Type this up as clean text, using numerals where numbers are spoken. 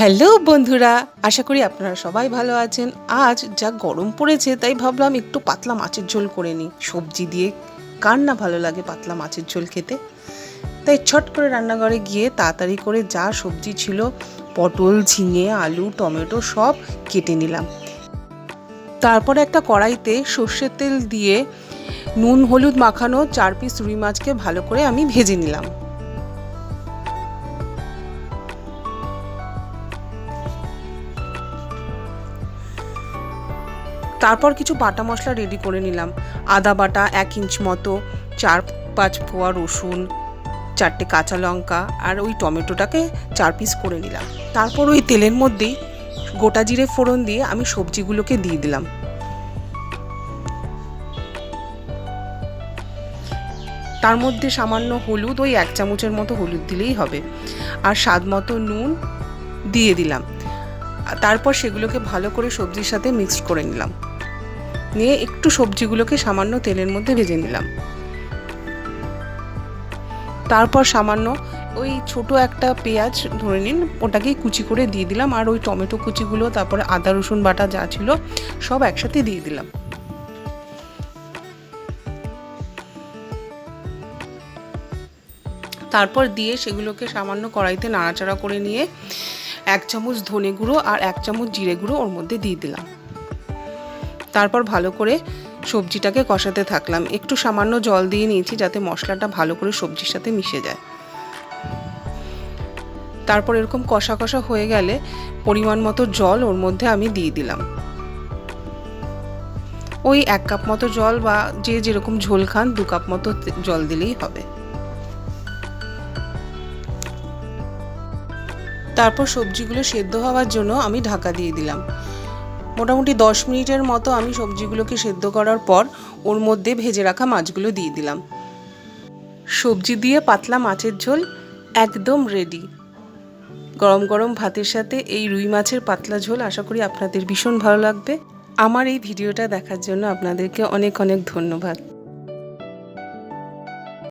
Hello বন্ধুরা, আশা করি আপনারা সবাই ভালো আছেন। আজ যা গরম পড়েছে তাই ভাবলাম একটু পাতলা মাছের ঝোল করে নিই। সবজি দিয়ে কার না ভালো লাগে পাতলা মাছের ঝোল খেতে। তাই ছট করে রান্নাঘরে গিয়ে তাড়াতাড়ি করে যা সবজি ছিল, পটল, ঝিঙে, আলু, টমেটো সব কেটে নিলাম। তারপর একটা কড়াইতে সর্ষের তেল দিয়ে নুন হলুদ মাখানো 4 পিস রুই মাছকে ভালো করে আমি ভেজে নিলাম। তারপর কিছু বাটা মশলা রেডি করে নিলাম। আদা বাটা 1 ইঞ্চ মতো, 4-5 কোয়া রসুন, 4টে কাঁচা লঙ্কা আর ওই টমেটোটাকে 4 পিস করে নিলাম। তারপর ওই তেলের মধ্যেই গোটা জিরে ফোড়ন দিয়ে আমি সবজিগুলোকে দিয়ে দিলাম। তার মধ্যে সামান্য হলুদ, ওই 1 চামচের মতো হলুদ দিলেই হবে, আর স্বাদ মতো নুন দিয়ে দিলাম। তারপর সেগুলোকে ভালো করে সবজির সাথে মিক্সড করে নিলাম। নিয়ে একটু সবজিগুলোকে সামান্য তেলের মধ্যে ভেজে নিলাম। তারপর সামান্য ওই ছোট একটা পেঁয়াজ ধরে নিন, ওটাকেই কুচি করে দিয়ে দিলাম, আর ওই টমেটো কুচিগুলো, তারপরে আদা রসুন বাটা যা ছিল সব একসাথে দিয়ে দিলাম। তারপর দিয়ে সেগুলোকে সামান্য কড়াইতে নাড়াচাড়া করে নিয়ে 1 চামচ ধনে গুঁড়ো আর 1 চামচ জিরে গুঁড়ো ওর মধ্যে দিয়ে দিলাম। তারপর ভালো করে সবজিটাকে কষাতে থাকলাম। একটু সামান্য জল দিয়ে নিয়েছি যাতে মশলাটা ভালো করে সবজির সাথে মিশে যায়। তারপর এরকম কষা কষা হয়ে গেলে পরিমাণ মতো জল ওর মধ্যে আমি দিয়ে দিলাম। ওই 1 কাপ মতো জল, বা যে যেরকম ঝোল খান 2 কাপ মতো জল দিলেই হবে। তারপর সবজিগুলো সেদ্ধ হওয়ার জন্য আমি ঢাকা দিয়ে দিলাম। মোটামুটি 10 মিনিটের মতো আমি সবজিগুলোকে সেদ্ধ করার পর ওর মধ্যে ভেজে রাখা মাছগুলো দিয়ে দিলাম। সবজি দিয়ে পাতলা মাছের ঝোল একদম রেডি। গরম গরম ভাতের সাথে এই রুই মাছের পাতলা ঝোল আশা করি আপনাদের ভীষণ ভালো লাগবে। আমার এই ভিডিওটা দেখার জন্য আপনাদেরকে অনেক অনেক ধন্যবাদ।